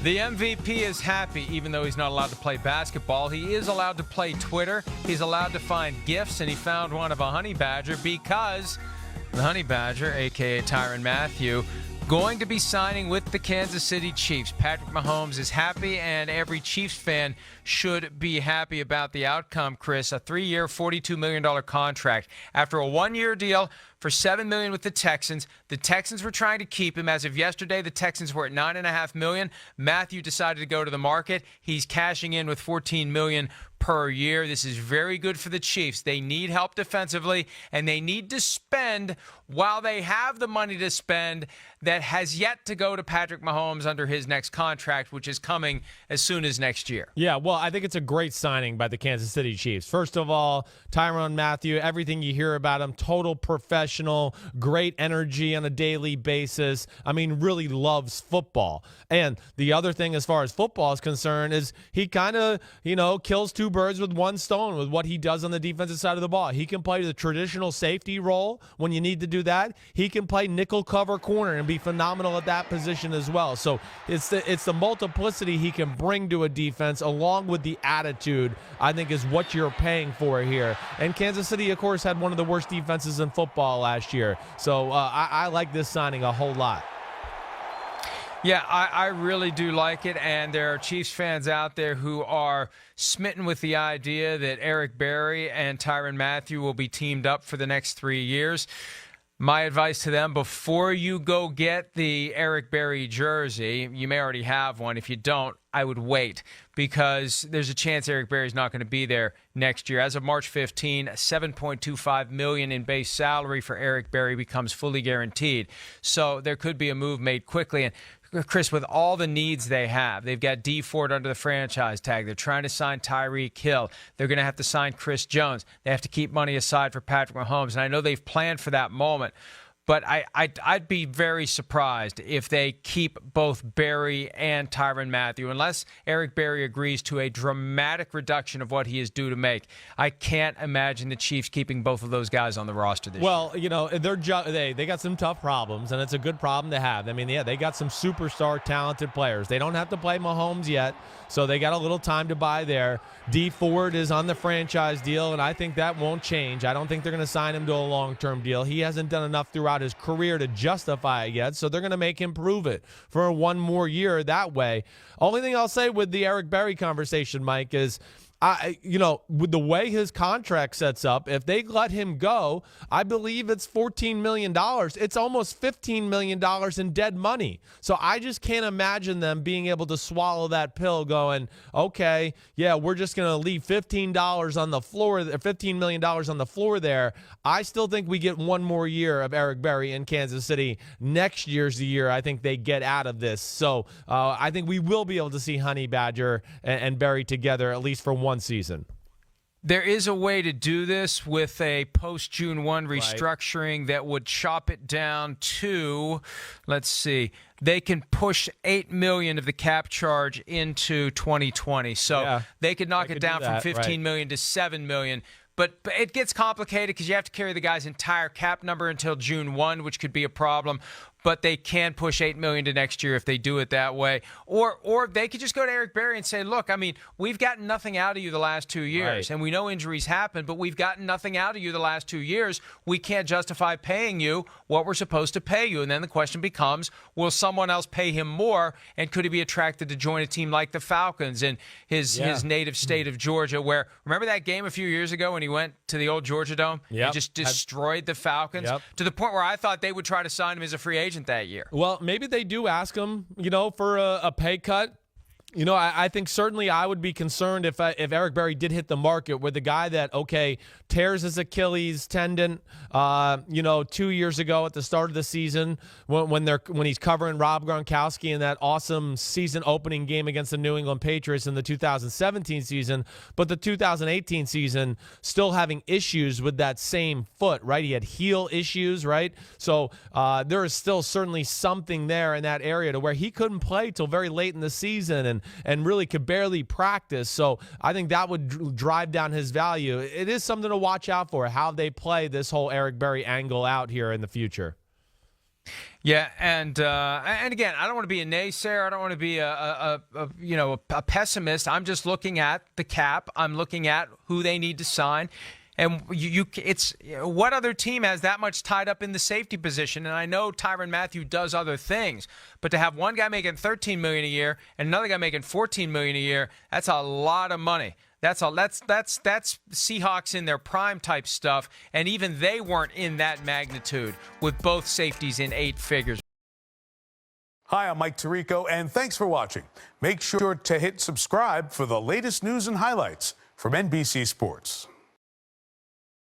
The MVP is happy, even though he's not allowed to play basketball. He is allowed to play Twitter. He's allowed to find gifts, and he found one of a honey badger because the honey badger, a.k.a. Tyrann Mathieu, going to be signing with the Kansas City Chiefs. Patrick Mahomes is happy, and every Chiefs fan should be happy about the outcome, Chris. A 3-year, $42 million contract. After a 1-year deal for $7 million with the Texans were trying to keep him. As of yesterday, the Texans were at $9.5 million. Mathieu decided to go to the market. He's cashing in with $14 million per year. This is very good for the Chiefs. They need help defensively, and they need to spend while they have the money to spend that has yet to go to Patrick Mahomes under his next contract, which is coming as soon as next year. Yeah, well, I think it's a great signing by the Kansas City Chiefs. First of all, Tyrann Mathieu, everything you hear about him, total professional, great energy on a daily basis. I mean, really loves football. And the other thing as far as football is concerned is he kind of, kills two birds with one stone with what he does on the defensive side of the ball. He can play the traditional safety role when you need to do that. He can play nickel cover corner and be phenomenal at that position as well. So it's the multiplicity he can bring to a defense along with the attitude, I think, is what you're paying for here. And Kansas City, of course, had one of the worst defenses in football last year. So I like this signing a whole lot. Yeah, I really do like it, and there are Chiefs fans out there who are smitten with the idea that Eric Berry and Tyrann Mathieu will be teamed up for the next 3 years. My advice to them, before you go get the Eric Berry jersey, you may already have one. If you don't, I would wait, because there's a chance Eric Berry's not going to be there next year. As of March 15, $7.25 million in base salary for Eric Berry becomes fully guaranteed. So there could be a move made quickly. And Chris, with all the needs they have, they've got Dee Ford under the franchise tag. They're trying to sign Tyreek Hill. They're going to have to sign Chris Jones. They have to keep money aside for Patrick Mahomes. And I know they've planned for that moment. But I'd be very surprised if they keep both Berry and Tyrann Mathieu, unless Eric Berry agrees to a dramatic reduction of what he is due to make. I can't imagine the Chiefs keeping both of those guys on the roster this year. Well, they got some tough problems, and it's a good problem to have. I mean, yeah, they got some superstar talented players. They don't have to play Mahomes yet, so they got a little time to buy there. Dee Ford is on the franchise deal, and I think that won't change. I don't think they're going to sign him to a long-term deal. He hasn't done enough throughout his career to justify it yet, so they're going to make him prove it for one more year that way. Only thing I'll say with the Eric Berry conversation, Mike, is with the way his contract sets up, if they let him go, I believe it's $14 million. It's almost $15 million in dead money. So I just can't imagine them being able to swallow that pill going, okay, yeah, we're just going to leave $15 on the floor, $15 million on the floor there. I still think we get one more year of Eric Berry in Kansas City. Next year's the year I think they get out of this. So I think we will be able to see Honey Badger and Berry together at least for one season. There is a way to do this with a post-June 1 restructuring that would chop it down to, let's see, they can push $8 million of the cap charge into 2020. So they could knock it down from $15 million to $7 million. But it gets complicated because you have to carry the guy's entire cap number until June 1, which could be a problem. But they can push $8 million to next year if they do it that way. Or they could just go to Eric Berry and say, look, I mean, we've gotten nothing out of you the last 2 years. And we know injuries happen, but we've gotten nothing out of you the last 2 years. We can't justify paying you what we're supposed to pay you. And then the question becomes, will someone else pay him more? And could he be attracted to join a team like the Falcons in his native state of Georgia, where, remember that game a few years ago when he went to the old Georgia Dome? He just destroyed the Falcons to the point where I thought they would try to sign him as a free agent that year. Well, maybe they do ask him, for a pay cut. I think certainly I would be concerned if Eric Berry did hit the market with the guy that, tears his Achilles tendon, 2 years ago at the start of the season when he's covering Rob Gronkowski in that awesome season opening game against the New England Patriots in the 2017 season, but the 2018 season still having issues with that same foot, right? He had heel issues, right? So there is still certainly something there in that area to where he couldn't play till very late in the season and really could barely practice. So I think that would drive down his value. It is something to watch out for, how they play this whole Eric Berry angle out here in the future. Yeah, and again, I don't want to be a naysayer. I don't want to be a pessimist. I'm just looking at the cap. I'm looking at who they need to sign, and it's what other team has that much tied up in the safety position? And I know Tyrann Mathieu does other things, but to have one guy making $13 million a year and another guy making $14 million a year, that's a lot of money. That's Seahawks in their prime type stuff, and even they weren't in that magnitude with both safeties in 8 figures. Hi, I'm Mike Tirico, and thanks for watching. Make sure to hit subscribe for the latest news and highlights from NBC Sports.